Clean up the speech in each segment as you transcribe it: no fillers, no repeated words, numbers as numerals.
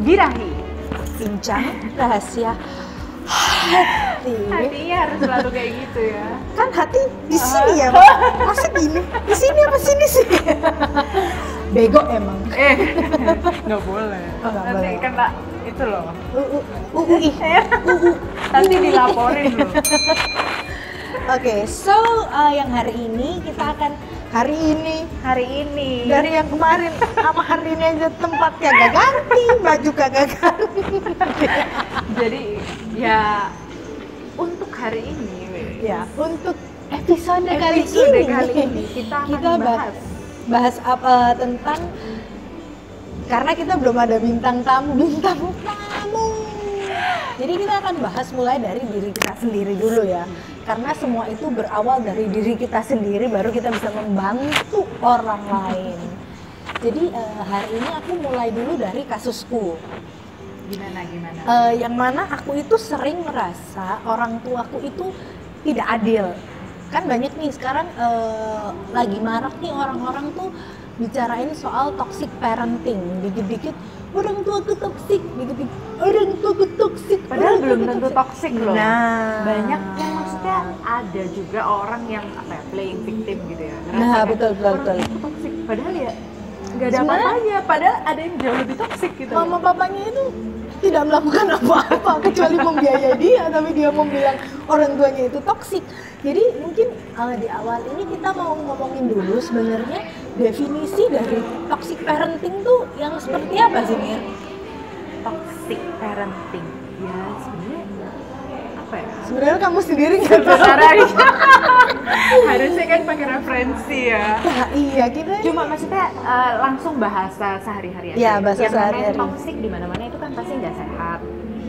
Birahi. Bincang rahasia hati. Hatinya harus selalu kayak gitu ya. Kan hati di sini ya, masa gini? Di sini apa sini sih? Bego emang. Nggak boleh. Oh, nggak Nanti boleh. kena itu loh. Nanti dilaporin loh. Oke, so yang hari ini kita akan hari ini dari yang kemarin sama hari ini aja tempatnya gak ganti, baju kagak ganti. Jadi ya untuk hari ini, Ya, untuk episode kali ini kita akan bahas apa tentang, karena kita belum ada bintang tamu. Jadi kita akan bahas mulai dari diri kita sendiri dulu ya. Karena semua itu berawal dari diri kita sendiri, baru kita bisa membantu orang lain. Jadi hari ini aku mulai dulu dari kasusku. Gimana? Yang mana aku itu sering merasa orang tuaku itu tidak adil. Kan banyak nih sekarang lagi marak nih orang-orang tuh bicarain soal toxic parenting. Dikit-dikit orang tua ke toxic, dikit-dikit orang tua ke toxic. Padahal belum tentu toxic loh. Nah, banyak yang maksudnya ada juga orang yang playing victim gitu ya. Nah, betul. Orang itu toxic. Padahal ya nggak ada apa-apanya. Padahal ada yang jauh lebih toxic gitu. Mama papanya itu tidak melakukan apa-apa kecuali membiayai dia, tapi dia mau bilang orang tuanya itu toksik. Jadi mungkin di awal ini kita mau ngomongin dulu sebenarnya definisi dari toxic parenting tuh yang seperti apa sih, Mir? Toxic parenting ya sebenarnya apa ya? Sebenarnya kamu sendiri nggak tahu. Harusnya kan pakai referensi ya. Nah, iya kita. Cuma maksudnya langsung bahasa sehari-hari aja. Ya, bahasa yang sehari-hari. namanya toxic di mana-mana itu kan pasti nggak sehat.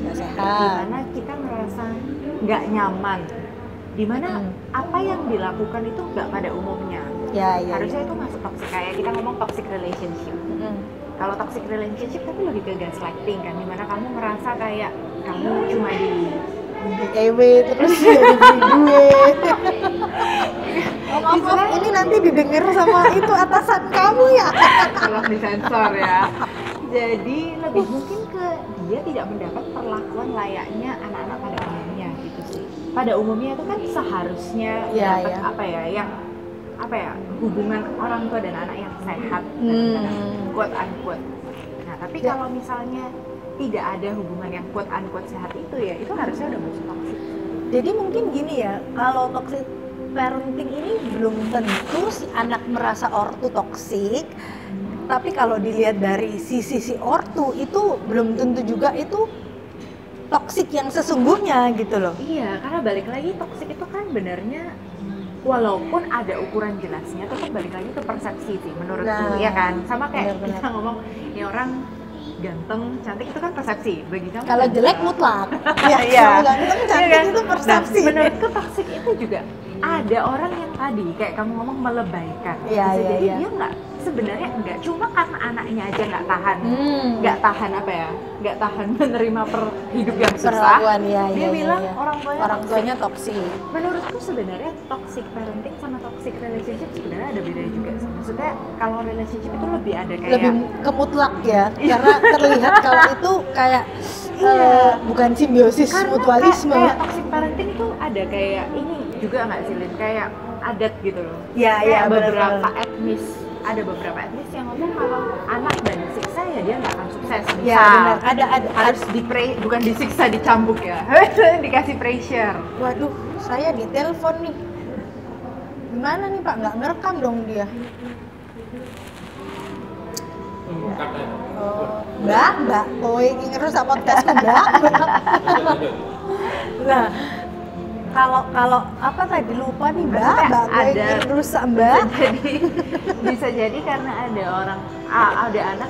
Nggak sehat. Dimana kita merasa nggak nyaman. Dimana apa yang dilakukan itu nggak pada umumnya. Ya. Harusnya itu masuk toxic, kayak kita ngomong toxic relationship. Kalau toxic relationship tapi lebih ke gaslighting kan, dimana kamu merasa kayak kamu cuma di terus jadi gue. Maaf, ini nanti didengar sama itu atasan kamu ya. Tolong disensor ya. Jadi lebih mungkin ke dia tidak mendapat perlakuan layaknya anak-anak pada umumnya gitu sih. Pada umumnya itu kan seharusnya dapat apa ya hubungan orang tua dan anak yang sehat, quote unquote. Nah tapi kalau misalnya tidak ada hubungan yang quote unquote sehat itu ya itu harusnya udah masuk toxic. Jadi mungkin gini ya, kalau toxic parenting ini belum tentu si anak merasa ortu toksik, tapi kalau dilihat dari sisi ortu itu belum tentu juga itu toksik yang sesungguhnya gitu loh. Iya, karena balik lagi toksik itu kan benernya walaupun ada ukuran jelasnya tetap balik lagi ke persepsi sih menurutku, ya kan? Sama kayak bener. kita ngomong ya orang ganteng, cantik itu kan persepsi bagi kamu. Kalau jelek mutlak. Iya. Kalau ganteng, cantik kan? itu persepsi. Nah, menurutku toksik itu juga ada orang yang tadi kayak kamu ngomong melebaikan. Iya. Dia sebenarnya enggak, cuma karena anaknya aja nggak tahan menerima hidup yang susah. Dia bilang orang tuanya toksik. Menurutku sebenarnya toxic parenting sama toxic relationship sebenarnya ada beda juga. Maksudnya kalau relationship itu lebih ada kayak lebih kemutlak ya, karena terlihat kalau itu kayak bukan simbiosis, karena mutualisme. Kayak toxic parenting itu ada kayak ini juga nggak sih, Lin? Kayak adat gitu loh. Iya, beberapa etnis. Ada beberapa etnis yang ngomong kalau anak dan disiksa ya dia nggak akan sukses. Iya benar. Ada harus bukan disiksa, dicambuk ya. Dikasih pressure. Waduh, saya ditelepon nih. Gimana nih Pak? Nggak ngerekam dong dia. Mbak, kowe iki ngerusak podcastku, Mbak. Nah, kalau apa tadi lupa nih Mbak ada rusak Mbak. Bisa jadi karena ada anak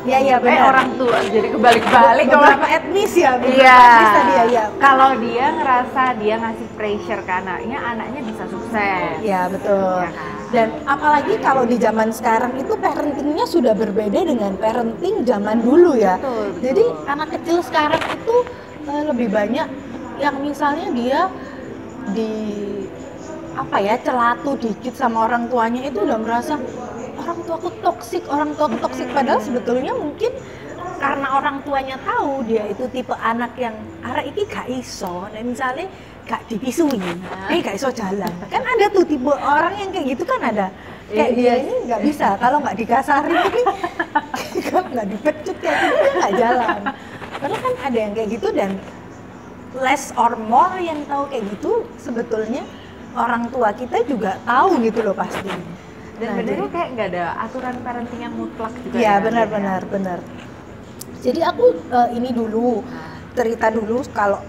orang tua, jadi kebalik-balik beberapa etnis ya. Etnis tadi ya. Kalau dia ngerasa dia ngasih pressure ke anaknya bisa sukses. Ya betul. Ya, kan? Dan apalagi kalau di zaman sekarang itu parentingnya sudah berbeda dengan parenting zaman dulu ya. Betul. Jadi anak kecil sekarang itu lebih banyak yang misalnya dia celatu dikit sama orang tuanya itu udah merasa orang tuaku toksik, padahal sebetulnya mungkin karena orang tuanya tahu dia itu tipe anak yang arek iki gak iso, nah misalnya gak dipisui, gak iso jalan. Kan ada tuh tipe orang yang kayak gitu kan ada. Kayak dia ini nggak bisa, kalau nggak dikasarin tapi kan nggak dipecut kayak gitu dia nggak jalan. Padahal kan ada yang kayak gitu dan less or more yang tahu kayak gitu sebetulnya orang tua kita juga tahu gitu loh pasti. Dan benernya kayak nggak ada aturan parenting yang mutlak juga. Iya benar. Jadi aku ini dulu cerita dulu kalau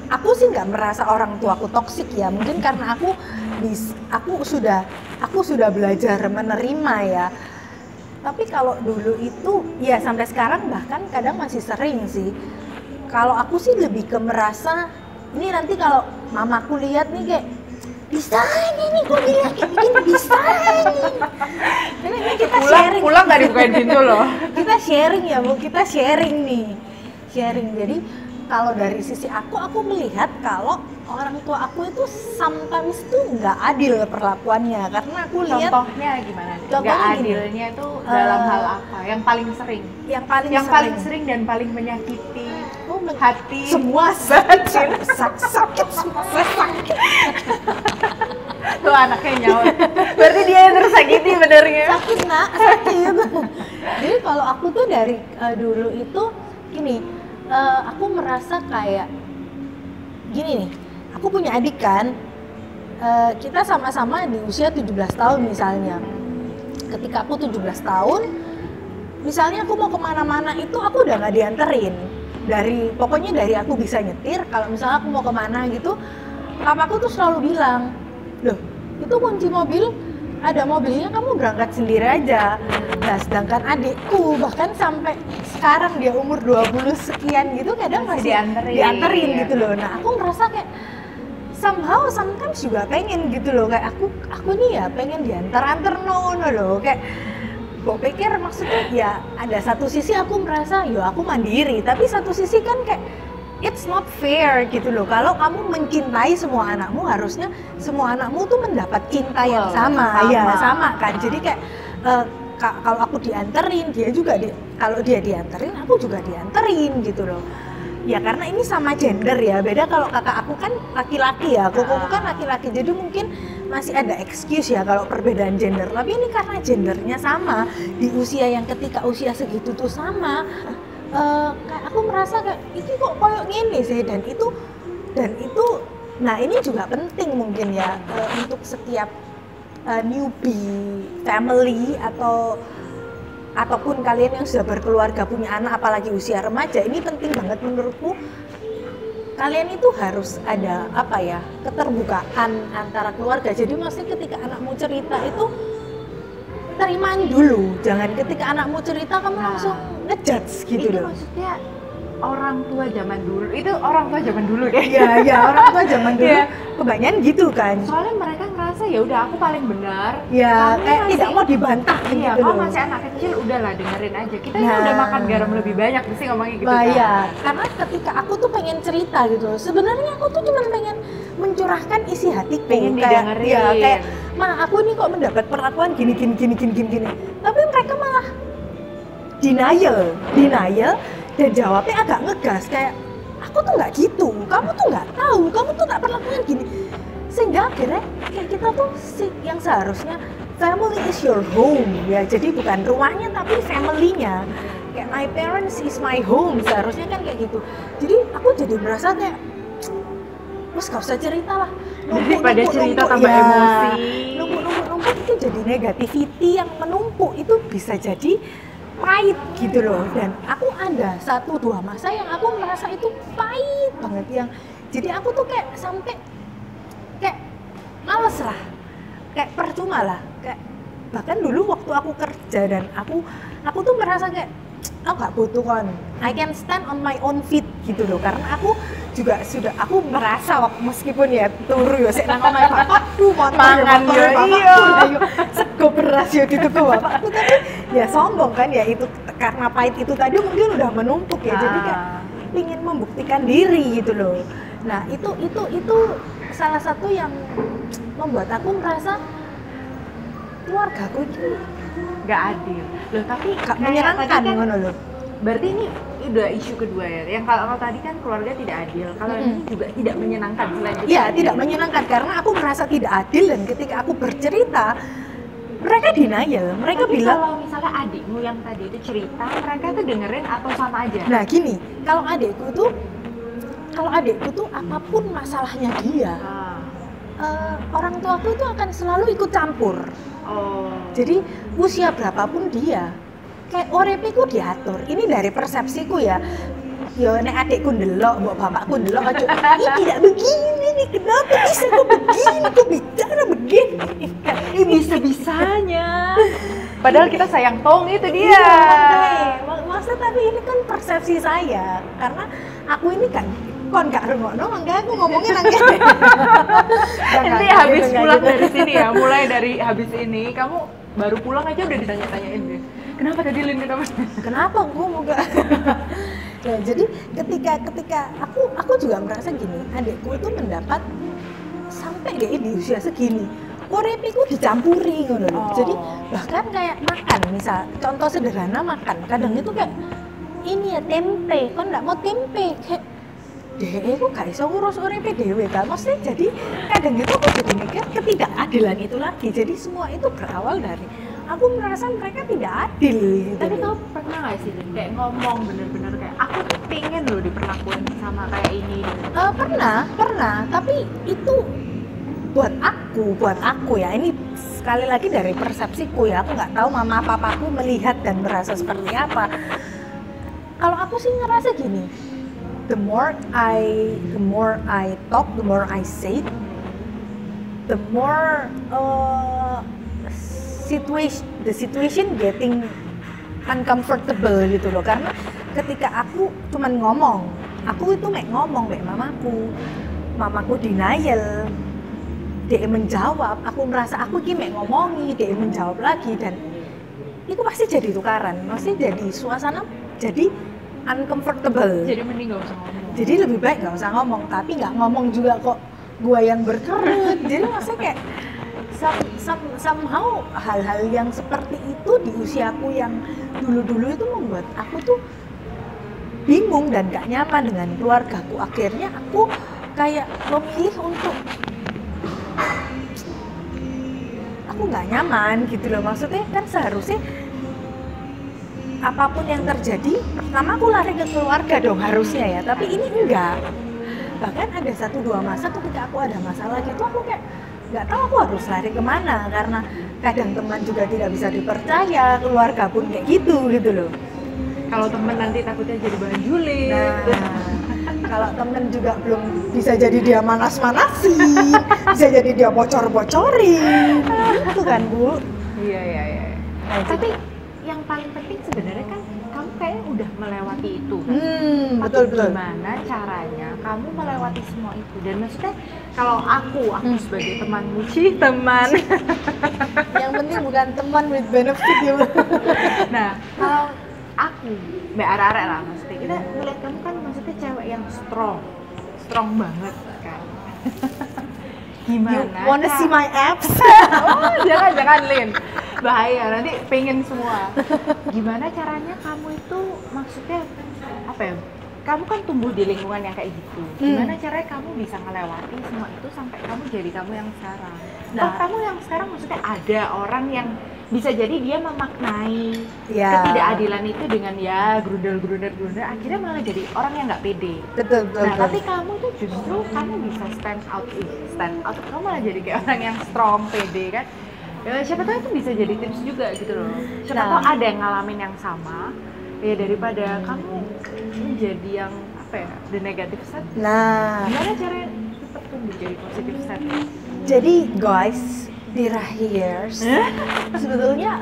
aku sih nggak merasa orang tua aku toksik ya, mungkin karena aku sudah belajar menerima ya. Tapi kalau dulu itu ya sampai sekarang bahkan kadang masih sering sih. Kalau aku sih lebih ke merasa ini nanti kalau mamaku lihat nih kayak bisa ini kok bilang kayak begini bisa ini kita sharing pulang nggak dibukain pintu loh. Kita sharing ya Bu, kita sharing nih jadi kalau dari sisi aku melihat kalau orang tua aku itu sometimes tuh nggak adil perlakuannya karena aku lihat. Contohnya gimana? Nggak adilnya itu dalam hal apa? Yang paling sering? Yang paling sering dan paling menyakiti hati. Semua sakit. Tuh anaknya nyaut. Berarti dia yang tersakiti benernya. Sakit. Jadi kalau aku tuh dari dulu itu gini. Aku merasa kayak gini nih, aku punya adik kan, kita sama-sama di usia 17 tahun misalnya. Ketika aku 17 tahun, misalnya aku mau kemana-mana itu aku udah gak dianterin. Pokoknya dari aku bisa nyetir, kalau misalnya aku mau kemana gitu, papaku tuh selalu bilang, loh itu kunci mobil, ada mobilnya kamu berangkat sendiri aja. Nah sedangkan adikku bahkan sampai sekarang dia umur 20 sekian gitu kadang masih dianterin gitu loh. Nah aku ngerasa kayak sometimes juga pengen gitu loh, kayak aku nih ya pengen diantar no loh, kayak gue pikir maksudnya ya ada satu sisi aku merasa ya aku mandiri, tapi satu sisi kan kayak it's not fair gitu loh. Kalau kamu mencintai semua anakmu, harusnya semua anakmu tuh mendapat cinta yang sama kan. Jadi kayak kalau aku dianterin, dia juga kalau dia dianterin, aku juga dianterin gitu loh. Ya karena ini sama gender ya, beda kalau kakak aku kan laki-laki ya, aku kan laki-laki, jadi mungkin masih ada excuse ya kalau perbedaan gender. Tapi ini karena gendernya sama, di usia yang ketika usia segitu tuh sama, kayak aku merasa kayak ini kok koyok gini sih, dan itu nah ini juga penting mungkin ya untuk setiap newbie family ataupun kalian yang sudah berkeluarga punya anak apalagi usia remaja, ini penting banget menurutku. Kalian itu harus ada keterbukaan antara keluarga. Jadi maksudnya ketika anakmu cerita itu terimain dulu, jangan ketika anakmu cerita kamu langsung ngejudge gitu loh. Itu maksudnya orang tua zaman dulu, itu orang tua zaman dulu deh. Iya, orang tua zaman dulu kebanyakan gitu kan. Soalnya mereka ngerasa ya udah aku paling benar. Ya, kayak tidak mau dibantah gitu. Iya, kalau masih anak kecil udahlah dengerin aja. Kita udah makan garam lebih banyak mesti ngomongnya gitu kan. Iya, karena ketika aku tuh pengen cerita gitu. Sebenarnya aku tuh cuma pengen mencurahkan isi hatiku, pengen didengerin. Ya, kayak Ma, aku ini kok mendapat perlakuan gini. Tapi mereka malah denial dan jawabnya agak ngegas kayak aku tuh nggak gitu, kamu tuh nggak tahu, kamu tuh nggak perlakuan gini, sehingga akhirnya kayak kita tuh yang seharusnya family is your home ya, jadi bukan rumahnya tapi family-nya, kayak my parents is my home seharusnya kan kayak gitu. Jadi aku jadi merasa kayak mas gak usah cerita lah, numpuk tambah emosi, numpuk itu jadi negativity yang menumpuk, itu bisa jadi pahit gitu loh. Dan aku ada 1-2 masa yang aku merasa itu pahit banget, yang jadi aku tuh kayak sampai kayak males lah, kayak percuma lah, kayak bahkan dulu waktu aku kerja dan aku tuh merasa kayak aku gak butuh kan, I can stand on my own feet gitu loh, karena aku juga aku merasa meskipun ya turu yo sik nang omahe bapakku mangan yo iya sego beras yo dituku bapakku, tapi ya sombong kan ya, itu karena pahit itu tadi mungkin udah menumpuk ya, jadi kayak ingin membuktikan diri gitu loh. Nah itu salah satu yang membuat aku merasa keluargaku itu nggak adil loh, tapi gak menyenangkan kan, ngono loh. berarti ini udah isu kedua ya, yang kalau tadi kan keluarga tidak adil, kalau ini juga tidak menyenangkan selain Iya, tidak menyenangkan karena aku merasa tidak adil, dan ketika aku bercerita mereka denial, mereka tapi bilang kalau misalnya adikmu yang tadi itu cerita, mereka tuh dengerin atau sama aja? nah gini, kalau adikku tuh apapun masalahnya dia, orang tuaku itu akan selalu ikut campur. Jadi usia berapapun dia, kayak orepiku diatur. Ini dari persepsiku ya. Yo nek adikku ndelok, mbok bapakku ndelok aja. Ini tidak begini nih, kenapa bisa kok begini, kok bicara begini? Ini bisa-bisanya. Padahal kita sayang tong itu dia. Iya, maksud tapi ini kan persepsi saya, karena aku ini kan kon gak rungokno, makanya aku ngomongin nangke. Nanti habis pulang dari sini ya, mulai dari habis ini kamu baru pulang aja udah ditanya-tanyain deh. Kenapa tadi Lin, kenapa gue mau gak? Ya, jadi ketika aku juga merasa gini, adikku itu mendapat sampai kayak di usia segini, orepiku dicampuri ngono loh. Jadi bahkan kayak makan, misal contoh sederhana makan, kadang itu kayak ini ya tempe, kon nggak mau tempe, kayak deh aku gak iso ngurus uripe dhewe kan. Maksudnya jadi kadang itu aku jadi mikir ketidakadilan itu lagi. Jadi semua itu berawal dari aku merasa mereka tidak adil gitu. Tapi kamu pernah gak sih kayak ngomong bener-bener kayak aku pengen loh diperlakuin sama kayak ini? Pernah, tapi itu buat aku ya, ini sekali lagi dari persepsiku ya, aku nggak tahu mama papaku melihat dan merasa seperti apa. Kalau aku sih ngerasa gini, the more I talk, the more I say, the more the situation getting uncomfortable gitu loh. Karena ketika aku cuman ngomong, aku itu ngomong mamaku denial, dia menjawab, aku merasa aku ini ngomongi, dia menjawab lagi, dan itu pasti jadi tukaran, maksudnya jadi suasana jadi uncomfortable. Jadi mending gak usah ngomong. Jadi lebih baik gak usah ngomong, tapi gak ngomong juga kok gua yang berkerut. Jadi maksudnya kayak somehow hal-hal yang seperti itu di usiaku yang dulu-dulu itu membuat aku tuh bingung dan gak nyaman dengan keluargaku. Akhirnya aku kayak memilih untuk aku nggak nyaman gitu loh. Maksudnya kan seharusnya apapun yang terjadi pertama aku lari ke keluarga dong harusnya ya, tapi ini enggak. Bahkan ada 1-2 masa ketika aku ada masalah gitu, aku kayak nggak tahu aku harus lari kemana, karena kadang teman juga tidak bisa dipercaya, keluarga pun kayak gitu loh. Kalau temen nanti takutnya jadi bahan julid. Kalau temen juga belum bisa jadi dia manas-manasin, bisa jadi dia bocor-bocorin, gitu kan Bu? Iya. Nah, tapi yang paling penting sebenarnya kan kamu kayaknya udah melewati itu kan? Betul. Gimana caranya kamu melewati semua itu? Dan maksudnya kalau aku sebagai temanmu teman. Yang penting bukan teman with benefit ya. Nah, kalau aku, Mbak Arare lah maksudnya, kita ngeliat kamu kan maksudnya cewek yang strong banget kan. Gimana? You wanna see my abs? Oh, jangan Lin, bahaya nanti pengen semua. Gimana caranya kamu itu maksudnya apa ya? Kamu kan tumbuh di lingkungan yang kayak gitu. Gimana caranya kamu bisa ngelewati semua itu sampai kamu jadi kamu yang sekarang? Nah, kamu yang sekarang maksudnya ada orang yang bisa jadi dia memaknai ketidakadilan itu dengan ya grundel, akhirnya malah jadi orang yang nggak pede. Betul. Tapi kamu tuh justru kamu bisa stand out, kamu malah jadi kayak orang yang strong, pede kan? Ya, siapa tahu itu bisa jadi tips juga gitu loh. Siapa tahu ada yang ngalamin yang sama, ya daripada kamu menjadi yang apa ya, the negative side. Nah, gimana caranya tetap tumbuh jadi positive side? Jadi guys, di Rahiers sebetulnya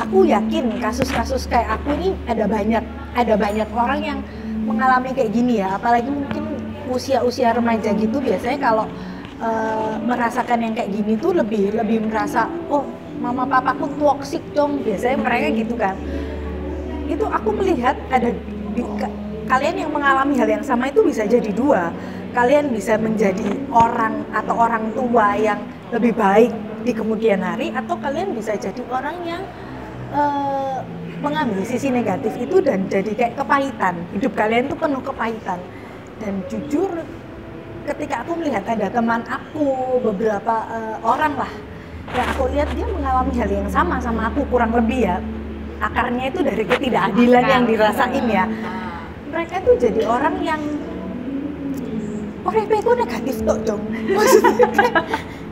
aku yakin kasus-kasus kayak aku ini ada banyak orang yang mengalami kayak gini ya, apalagi mungkin usia remaja gitu. Biasanya kalau merasakan yang kayak gini tuh lebih merasa, oh mama papaku toksik dong, biasanya mereka gitu kan. Itu aku melihat ada kalian yang mengalami hal yang sama itu bisa jadi dua. Kalian bisa menjadi orang atau orang tua yang lebih baik di kemudian hari, atau kalian bisa jadi orang yang mengambil sisi negatif itu dan jadi kayak kepahitan. Hidup kalian tuh penuh kepahitan. Dan jujur ketika aku melihat ada teman aku, beberapa orang lah yang aku lihat dia mengalami hal yang sama aku kurang lebih ya, akarnya itu dari ketidakadilan yang dirasain ya. Mereka tuh jadi orang yang itu negatif tuh dong, maksudnya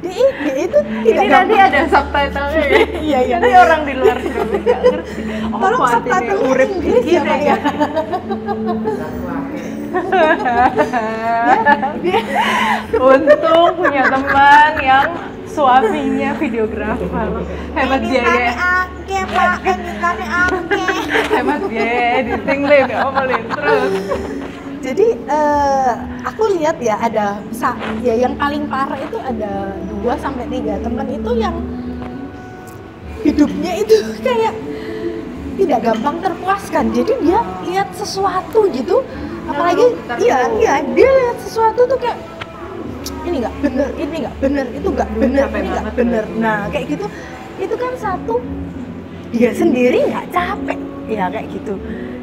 dia itu tidak ini nanti ada subtitlenya ya. Iya. Nanti orang di luar juga nggak ngerti. Tolong subtitle urip Inggris ya Pak ya. Untung punya teman yang suaminya videografer. Hemat biaya. Angke Pak, ini angke. Hemat biaya editing deh, nggak omelin terus. Jadi aku lihat ya ada ya yang paling parah itu ada 2-3 teman itu yang hidupnya itu kayak tidak gampang terpuaskan. Jadi dia lihat sesuatu gitu, apalagi iya dia lihat sesuatu tuh kayak ini nggak bener, itu nggak bener, ini nggak bener. Nah kayak gitu, itu kan satu dia sendiri nggak capek ya kayak gitu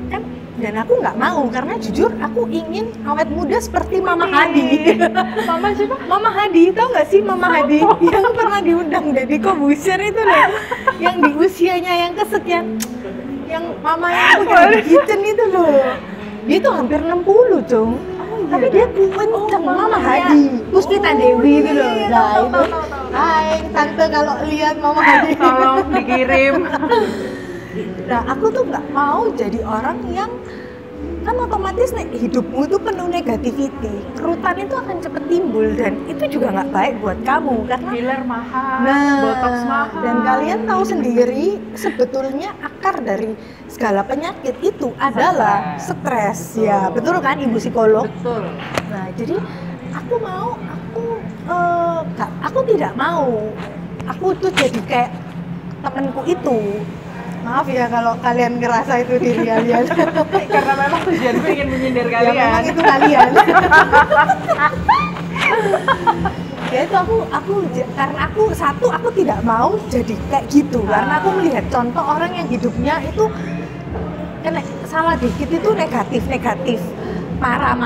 kan. Dan aku nggak mau, karena jujur aku ingin awet muda seperti Mama Hadi. Mama siapa? Mama Hadi, tau nggak sih Mama Hadi yang pernah diundang Deddy Corbuzier itu loh, yang di usianya yang kesekian, yang Mama yang punya kitchen itu loh, dia tuh hampir 60 dong. Tapi dia kenceng, Mama Hadi, Puspita Dewi itu loh. Nah itu, hai tante kalau lihat Mama Hadi, tolong dikirim. Nah aku tuh nggak mau jadi orang yang kan otomatis hidupmu itu penuh negativity, kerutan itu akan cepet timbul dan itu juga nggak baik buat kamu karena filler mahal, nah, botox mahal. Dan kalian tahu sendiri sebetulnya akar dari segala penyakit itu adalah stres. Ya betul kan ibu psikolog? Betul. Nah jadi aku tidak mau aku tuh jadi kayak temenku itu. Maaf ya kalau kalian ngerasa itu diri kalian. Karena memang tujuanku ingin menyindir kalian. Ya memang itu kalian. Ya itu karena aku tidak mau jadi kayak gitu. Karena aku melihat contoh orang yang hidupnya itu salah dikit itu negatif. Marah,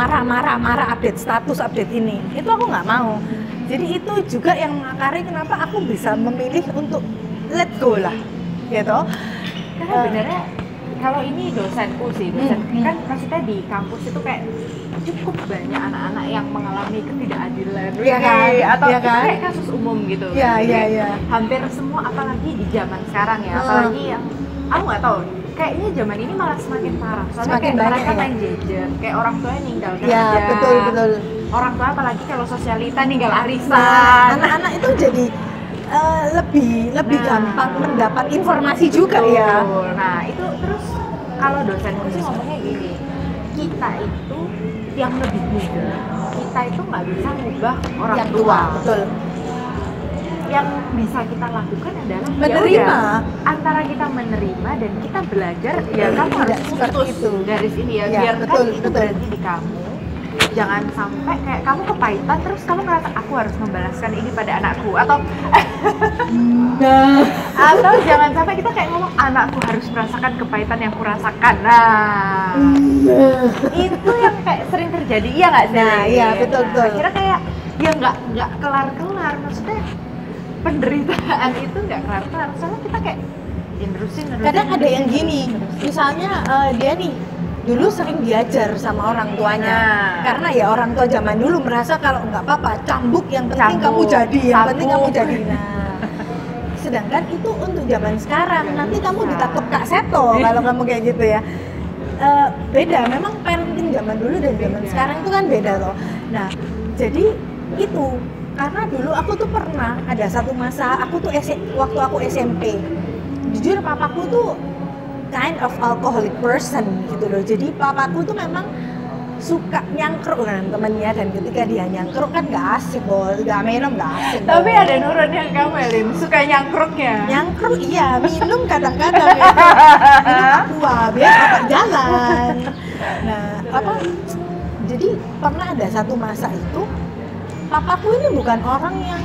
update status, update ini. Itu aku nggak mau. Jadi itu juga yang mengakari kenapa aku bisa memilih untuk let go lah. Gitu. Karena sebenarnya kalau ini dosenku sih, kan maksudnya di kampus itu kayak cukup banyak anak-anak yang mengalami ketidakadilan, atau ya kan? kayak kasus umum gitu. Iya. Hampir semua, apalagi di zaman sekarang ya, apalagi yang aku nggak tahu. Kayaknya zaman ini malah semakin parah. Soalnya semakin kayak mereka ya? main gadget, kayak orang tuanya ninggal kerja. Ya betul. Orang tua apalagi kalau sosialita ninggal arisan. Nah, anak-anak itu jadi lebih gampang mendapat informasi juga ya. Nah itu terus kalau dosenku sih ngomongnya gini, kita itu yang lebih muda, kita itu nggak bisa ngubah orang yang tua. Betul. Yang bisa kita lakukan adalah menerima. Antara kita menerima dan kita belajar, ya kamu harus seperti itu. Garis ini ya, biar kan itu berhenti di kamu. Jangan sampai kayak kamu kepahitan terus kamu merasa aku harus membalaskan ini pada anakku atau atau jangan sampai kita kayak ngomong anakku harus merasakan kepahitan yang kurasakan. Nah, itu yang kayak sering terjadi, iya nggak sih? Nah, iya betul. Akhirnya kayak ya nggak kelar, maksudnya penderitaan itu nggak kelar. Soalnya kita kayak nerusin. Kadang ada yang gini, misalnya dia nih dulu sering diajar sama orang tuanya, karena ya orang tua zaman dulu merasa kalau nggak apa-apa cambuk, yang penting kamu jadi, Nah, sedangkan itu untuk zaman sekarang, nanti kamu ditangkap Kak Seto kalau kamu kayak gitu ya. Beda, memang parenting zaman dulu dan zaman sekarang itu kan beda loh. Nah, jadi itu karena dulu aku tuh pernah ada satu masa aku tuh waktu aku SMP, jujur papaku tuh kind of alcoholic person gitu loh. Jadi papaku tuh memang suka nyangkruk dengan temennya, dan ketika dia nyangkruk kan gak asik, gak minum gak asik. Tapi ada nurun yang kamu Elin, suka nyangkruknya. Nyangkruk iya, minum kadang-kadang ya. Minum aqua biar otak jalan. Nah, jadi pernah ada satu masa itu papaku ini bukan orang yang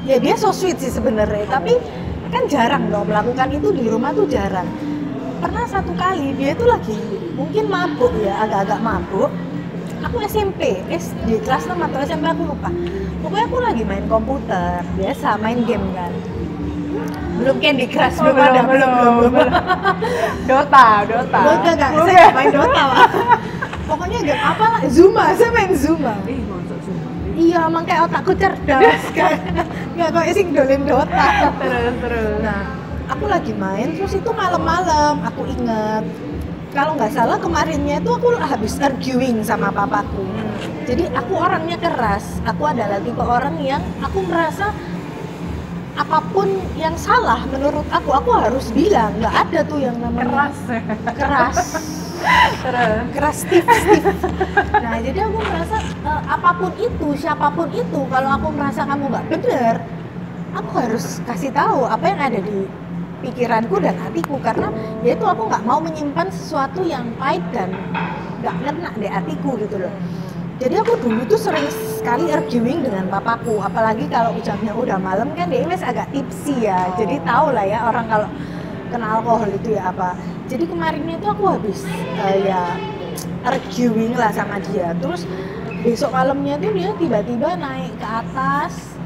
Ya dia so sweet sih sebenarnya, tapi kan jarang dong melakukan itu di rumah tuh jarang. Pernah satu kali dia tuh lagi mungkin mabuk ya, agak-agak mabuk. Aku SMP, SD kelas 6 atau SMP aku lupa. Pokoknya aku lagi main komputer, biasa main game kan. Belum Candy Crush, belum. Dota. Enggak, saya nggak main Dota lah. Pokoknya game apa lah, Zuma, saya main Zuma. Masuk Zuma. Iya, emang kayak otakku cerdas kan. Nggak kayak sing dolen Dota. Terus. Nah, aku lagi main, terus itu malam-malam, aku inget. Kalau nggak salah kemarinnya itu aku habis arguing sama papaku. Jadi aku orangnya keras. Aku adalah tipe orang yang aku merasa apapun yang salah menurut aku harus bilang. Nggak ada tuh yang namanya keras. Keras Steve. Nah jadi aku merasa apapun itu, siapapun itu, kalau aku merasa kamu nggak benar, aku harus kasih tahu apa yang ada di pikiranku dan hatiku, karena ya itu aku nggak mau menyimpan sesuatu yang pahit dan nggak ngena di hatiku gitu loh. Jadi aku dulu tuh sering sekali arguing dengan papaku, apalagi kalau jamnya udah malam kan dia wes agak tipsy ya, jadi tau lah ya orang kalau kena alkohol itu ya apa. Jadi kemarin itu aku habis ya arguing lah sama dia, terus besok malamnya tuh dia tiba-tiba naik ke atas.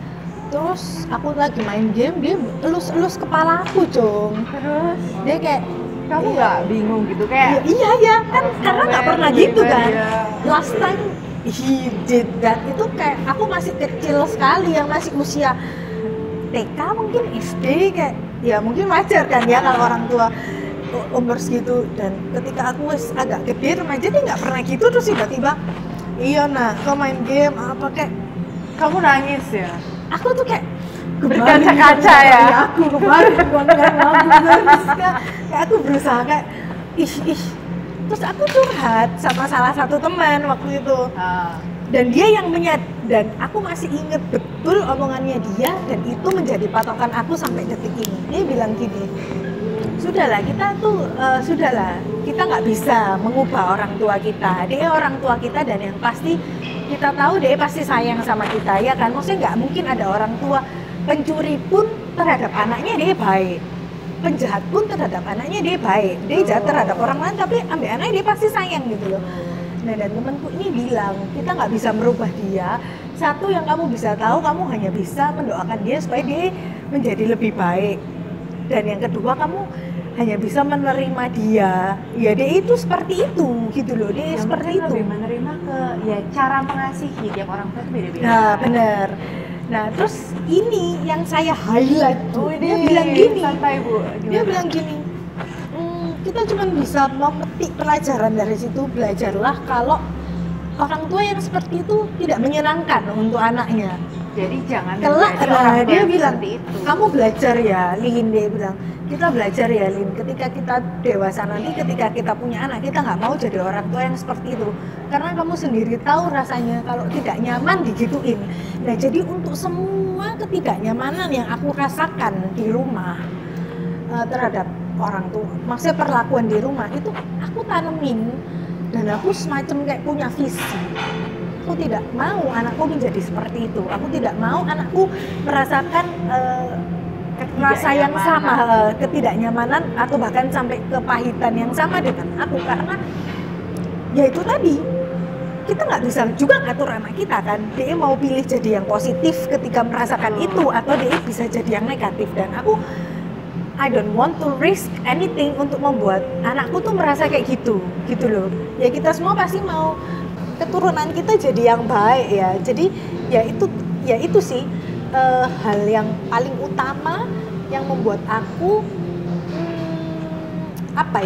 Terus aku lagi main game, dia elus kepala aku, Cung. Terus dia kayak, kamu nggak bingung gitu kayak? Iya kan, karena nggak pernah gitu kan. Dia. Last time he did that itu kayak aku masih kecil sekali, yang masih usia TK mungkin SD, kayak ya mungkin wajar kan ya kalau orang tua umur segitu. Dan ketika aku agak gede remaja, dia nggak pernah gitu. Terus tiba-tiba, iya nah kau main game apa, kayak Kamu nangis ya? aku tuh kayak berkaca-kaca ya? Aku kemarin kayak aku berusaha kayak ih. Terus aku curhat sama salah satu teman waktu itu. Dan dia yang dan aku masih inget betul omongannya dia, dan itu menjadi patokan aku sampai detik ini. Dia bilang gini, sudahlah kita nggak bisa mengubah orang tua kita. Dia orang tua kita, dan yang pasti kita tahu dia pasti sayang sama kita, ya kan? Maksudnya nggak mungkin ada orang tua pencuri pun terhadap anaknya dia baik, penjahat pun terhadap anaknya dia baik, dia jahat terhadap orang lain tapi ambil anaknya dia pasti sayang gitu loh. Nah dan temanku ini bilang, kita nggak bisa merubah dia. Satu yang kamu bisa tahu, kamu hanya bisa mendoakan dia supaya dia menjadi lebih baik. Dan yang kedua, kamu hanya bisa menerima dia. Ya dia itu seperti itu gitu loh, dia yang seperti itu. Lebih menerima ke ya cara mengasihi tiap orang tua itu beda-beda. Nah benar. Nah terus ini yang saya highlight tuh, dia bilang gini, santai Bu. Dia bilang gini, kita cuma bisa memetik pelajaran dari situ. Belajarlah kalau orang tua yang seperti itu tidak menyenangkan untuk anaknya. Jadi jangan kelak. Nah dia bilang, itu. Kamu belajar ya Lin, dia bilang, kita belajar ya Lin, ketika kita dewasa nanti, ketika kita punya anak, kita nggak mau jadi orang tua yang seperti itu, karena kamu sendiri tahu rasanya kalau tidak nyaman digituin. Nah jadi untuk semua ketidaknyamanan yang aku rasakan di rumah terhadap orang tua, maksudnya perlakuan di rumah itu aku tanemin, dan aku semacam kayak punya visi. Aku tidak mau anakku menjadi seperti itu. Aku tidak mau anakku merasakan rasa yang sama, ketidaknyamanan atau bahkan sampai kepahitan yang sama dengan aku, karena ya itu tadi, kita nggak bisa juga ngatur anak kita kan. Dia mau pilih jadi yang positif ketika merasakan itu, atau dia bisa jadi yang negatif. Dan aku I don't want to risk anything untuk membuat anakku tuh merasa kayak gitu loh. Ya kita semua pasti mau keturunan kita jadi yang baik ya. Jadi ya itu sih hal yang paling utama yang membuat aku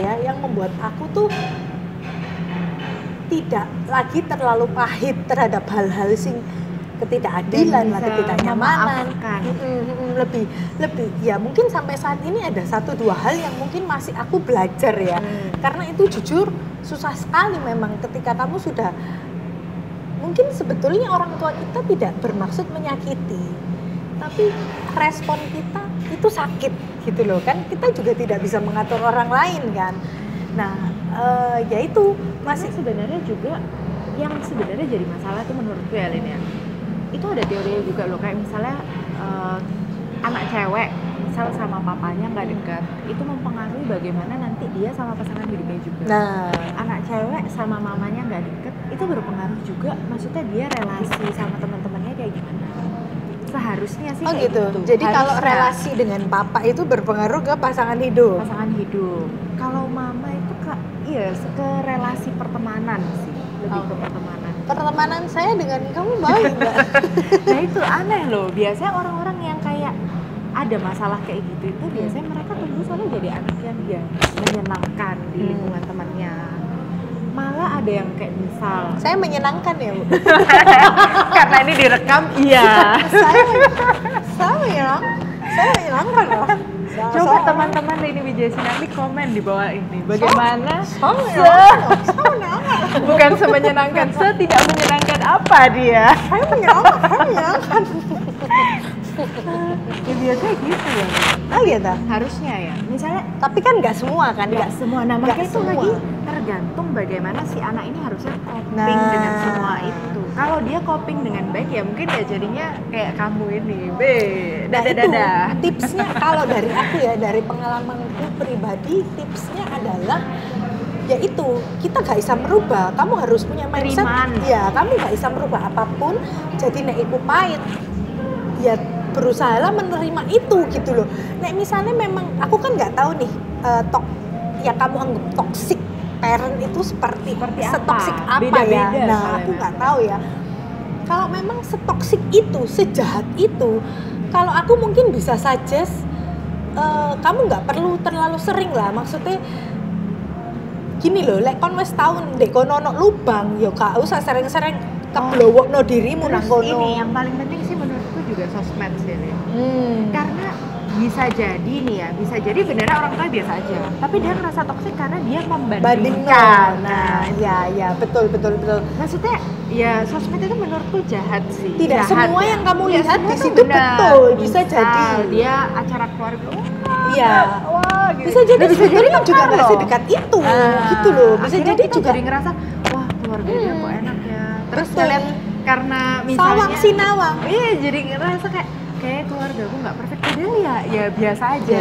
yang membuat aku tuh tidak lagi terlalu pahit terhadap hal-hal sing ketidakadilan lah, ketidaknyamanan. Lebih ya mungkin sampai saat ini ada 1-2 hal yang mungkin masih aku belajar ya. Karena itu jujur susah sekali memang ketika kamu sudah, mungkin sebetulnya orang tua kita tidak bermaksud menyakiti, tapi respon kita itu sakit gitu loh kan. Kita juga tidak bisa mengatur orang lain kan. Nah ya itu masih sebenarnya juga yang sebenarnya jadi masalah tuh menurutku ya Lin ya, itu ada teori juga loh, kayak misalnya anak cewek misal sama papanya nggak dekat, itu mempengaruhi bagaimana nanti dia sama pasangan hidupnya juga. Nah, Anak cewek sama mamanya nggak deket, itu berpengaruh juga, maksudnya dia relasi sama teman-temannya kayak gimana. Seharusnya sih kayak gitu. Jadi kalau relasi dengan papa itu berpengaruh ke pasangan hidup. Pasangan hidup. Kalau mama itu ke relasi pertemanan sih, lebih ke pertemanan. Pertemanan saya dengan kamu baik nggak? Nah itu aneh loh. Biasanya orang-orang yang kayak ada masalah kayak gitu itu biasanya mereka tumbuh selalu jadi anak yang menyenangkan di lingkungan temannya. Malah ada yang kayak misal saya menyenangkan ya Bu. Karena ini direkam, iya. saya menyenangkan loh. Coba teman-teman ini Wijaya Sinarli komen di bawah ini bagaimana bukan semenyenangkan, tidak menyenangkan apa dia. Saya menyenangkan. Ya biasanya gitu ya. Oh gitu. Harusnya ya. Misalnya, tapi kan nggak semua kan? Nggak semua. Nah makanya itu semua. lagi tergantung bagaimana si anak ini harusnya coping dengan semua itu. Kalau dia coping dengan baik ya mungkin ya jadinya kayak kamu ini, dadah. Tipsnya kalau dari aku ya, dari pengalamanku pribadi, tipsnya adalah yaitu kita gak bisa merubah. Kamu harus punya mindset. Ya, kamu gak bisa merubah apapun. Jadi nek iku pahit, ya berusahalah menerima itu gitu loh. Nek misalnya memang aku kan nggak tahu nih ya kamu anggap toxic parent itu seperti setoksik apa beda-beda, ya. Nah aku nggak tahu ya. Kalau memang setoksik itu, sejahat itu, kalau aku mungkin bisa suggest kamu nggak perlu terlalu sering lah. Maksudnya gini loh, lek kon wis tau ndek kono ono lubang, ya gak usah sering-sering keblowokno dirimu nang kono. Ini yang paling penting sih menurutku juga sosmed sih. Karena bisa jadi nih ya, bisa jadi beneran orang tua biasa aja, tapi dia ngerasa toksik karena dia membandingkan. Nah, ya, betul. Maksudnya, ya sosmed itu menurutku jahat sih. Tidak jahat semua ya. yang kamu Ya, lihat di situ benar. betul, bisa jadi. Dia acara keluarga, iya. Wah, gitu. Bisa jadi sebenarnya juga nggak sedekat itu, gitu loh. Bisa jadi juga jadi ngerasa, wah keluarga dia kok enak ya. Terus kalian karena misalnya Sawang Sinawang. Iya, jadi ngerasa kayak keluarga aku nggak perfect, padahal ya biasa aja.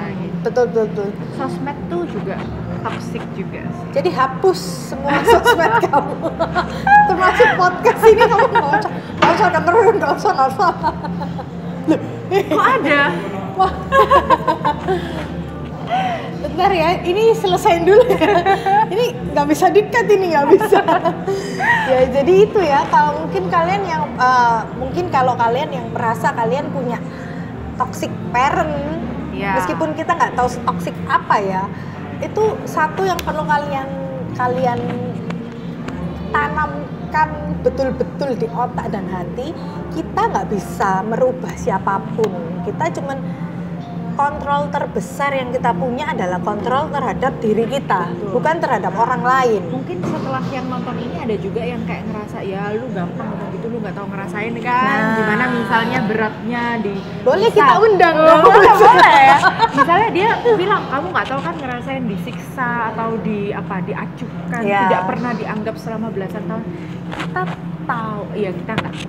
Gitu. Betul. Sosmed tuh juga toxic juga. Jadi hapus semua sosmed kamu, termasuk podcast ini kamu nggak usah dengerin, nggak usah. Kok ada? Wah. Bentar ya, ini selesain dulu ya. Ini nggak bisa di-cut, ini nggak bisa. Ya jadi itu ya, kalau mungkin kalian yang kalau kalian yang merasa kalian punya toxic parent, meskipun kita nggak tahu toxic apa ya, itu satu yang perlu kalian tanamkan betul-betul di otak dan hati. Kita nggak bisa merubah siapapun, kita cuman kontrol terbesar yang kita punya adalah kontrol terhadap diri kita. Betul. Bukan terhadap orang lain. Mungkin setelah yang nonton ini ada juga yang kayak ngerasa, ya lu gampang ngomong gitu, lu nggak tahu ngerasain kan. Gimana misalnya beratnya di boleh kita undang boleh ya. Misalnya dia bilang, kamu nggak tahu kan ngerasain disiksa atau diacuhkan, tidak pernah dianggap selama belasan tahun. Kita tahu, ya kita nggak tahu.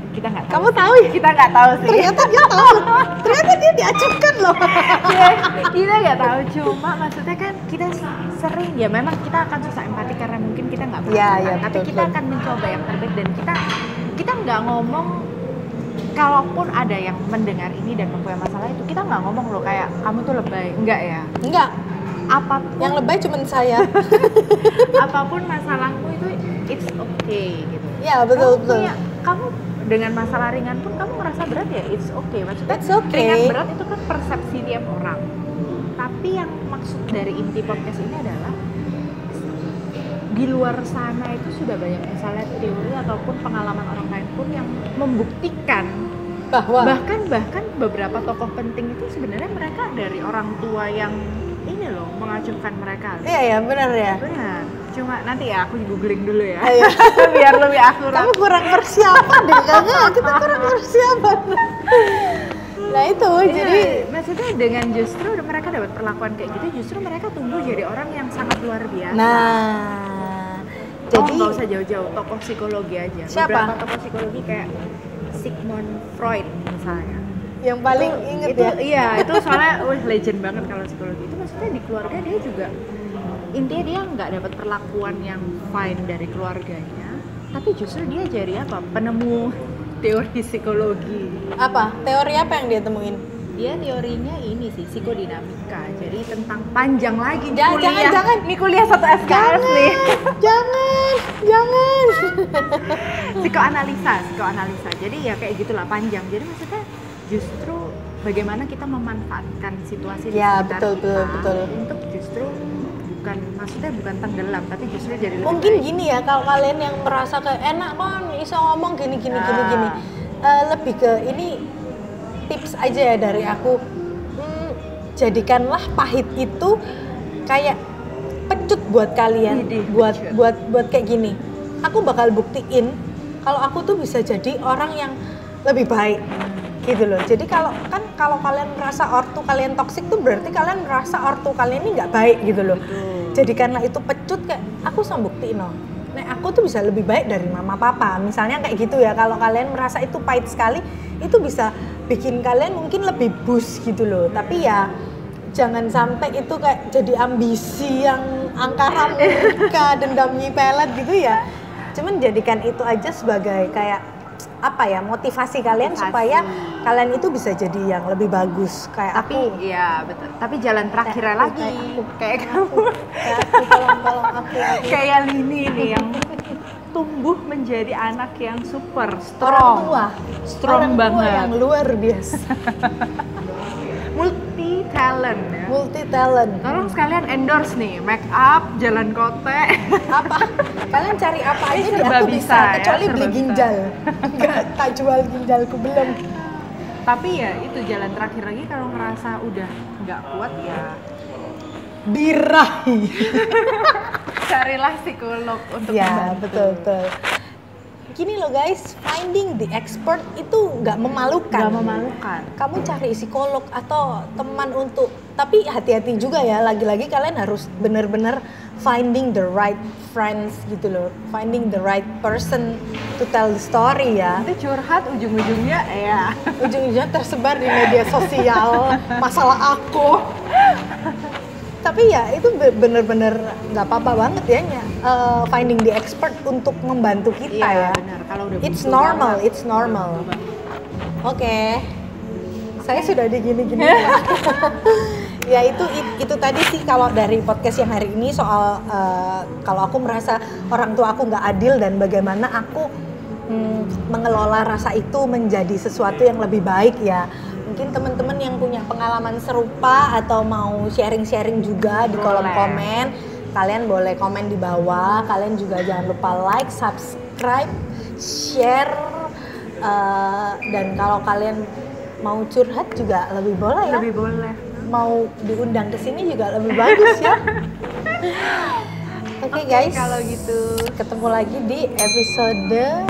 Kamu tahu ya? Kita nggak tahu sih. Ternyata dia tahu. Ternyata dia diacuhkan loh. Ya, kita nggak tahu, cuma maksudnya kan kita sering ya, memang kita akan susah empati karena mungkin kita nggak pernah, tapi kita akan mencoba yang terbaik, dan kita nggak ngomong. Kalaupun ada yang mendengar ini dan mempunyai masalah itu, kita nggak ngomong loh kayak kamu tuh lebay, enggak ya? Enggak. Apapun yang lebay cuma saya. Apapun masalahmu itu it's okay gitu. Ya betul. Kamu dengan masalah ringan pun kamu ngerasa berat ya, it's okay. Maksudnya it's okay. Ringan berat itu kan persepsi tiap orang. Tapi yang maksud dari inti podcast ini adalah di luar sana itu sudah banyak misalnya teori ataupun pengalaman orang lain pun yang membuktikan bahwa bahkan beberapa tokoh penting itu sebenarnya mereka dari orang tua yang ini loh mengacuhkan mereka. Iya benar ya. Benar. Cuma nanti ya aku googling dulu ya. Biar lebih akurat. Kamu kurang persiapan deh kayaknya. Kita kurang persiapan. Nah itu jadi maksudnya dengan justru mereka dapat perlakuan kayak gitu, justru mereka tumbuh jadi orang yang sangat luar biasa. Nah, jadi nggak usah jauh-jauh, tokoh psikologi aja. Siapa? Beberapa tokoh psikologi kayak Sigmund Freud misalnya. yang paling inget itu, ya. Iya, itu soalnya legend banget kalau psikologi. Itu maksudnya di keluarga dia juga intinya dia nggak dapat perlakuan yang fine dari keluarganya, tapi justru dia jadi apa? Penemu teori psikologi. Apa? Teori apa yang dia temuin? Dia teorinya ini sih, psikodinamika. Jadi tentang panjang lagi nih Jangan, kuliah. jangan. Nih kuliah 1 SKS nih. Jangan. Psikoanalisa. Jadi ya kayak gitulah, panjang. Jadi maksudnya justru bagaimana kita memanfaatkan situasi di Ya, sekitar kita betul. untuk justru bukan tenggelam, tapi justru jadi lebih Mungkin baik. gini ya, kalau kalian yang merasa kayak enak kan bisa ngomong gini. Lebih ke ini tips aja ya dari aku. Jadikanlah pahit itu kayak pecut buat kalian. Buat kayak gini. Aku bakal buktiin kalau aku tuh bisa jadi orang yang lebih baik. Gitu loh. Jadi kalau kalian merasa ortu kalian toksik tuh berarti kalian merasa ortu kalian ini nggak baik gitu loh. Jadikanlah itu pecut, kayak aku buktiin loh. Aku tuh bisa lebih baik dari mama papa. Misalnya kayak gitu ya. Kalau kalian merasa itu pahit sekali, itu bisa bikin kalian mungkin lebih boost gitu loh. Tapi ya jangan sampai itu kayak jadi ambisi yang angkara murka, dendam nyipelet gitu ya. Cuman jadikan itu aja sebagai kayak apa ya, motivasi kalian supaya kalian itu bisa jadi yang lebih bagus kayak aku. Iya betul. Tapi jalan terakhirnya lagi kayak kamu. Tolong aku. Kayak Lini nih yang tumbuh menjadi anak yang super Orang tua banget, yang luar biasa. multi talent ya. Multi talent. Tolong sekalian endorse nih, make up, jalan kote. Apa? Kalian cari apa aja di serba aku bisa bisa, ya, kecuali serba beli bisa. ginjal. Enggak, tak jual ginjalku belum. Tapi ya itu jalan terakhir lagi kalau ngerasa udah nggak kuat ya Birahi. carilah psikolog untuk Ya, membantu. betul. Gini loh guys, finding the expert itu nggak memalukan. Nggak memalukan. Kamu cari psikolog atau teman untuk, tapi hati-hati juga ya, lagi-lagi kalian harus bener-bener finding the right friends gitu loh, finding the right person to tell the story ya. Nanti curhat ujung-ujungnya ya. Ujung-ujungnya tersebar di media sosial masalah aku. Tapi ya itu bener-bener nggak apa-apa banget ya, finding the expert untuk membantu kita ya. Benar. Kalau udah It's butuh normal, banget. it's normal. Oke. Saya sudah digini-gini. Ya itu tadi sih kalau dari podcast yang hari ini soal kalau aku merasa orang tua aku nggak adil dan bagaimana aku mengelola rasa itu menjadi sesuatu yang lebih baik ya. Mungkin teman-teman yang punya pengalaman serupa atau mau sharing-sharing juga di kolom komen, kalian boleh komen di bawah. Kalian juga jangan lupa like, subscribe, share, dan kalau kalian mau curhat juga lebih boleh ya. Lebih boleh. Mau diundang ke sini juga lebih bagus ya. Oke guys, kalau gitu ketemu lagi di episode 2.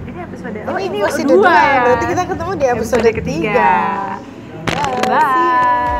Ini episode ini episode 2 ya. Berarti kita ketemu di episode 3. Bye.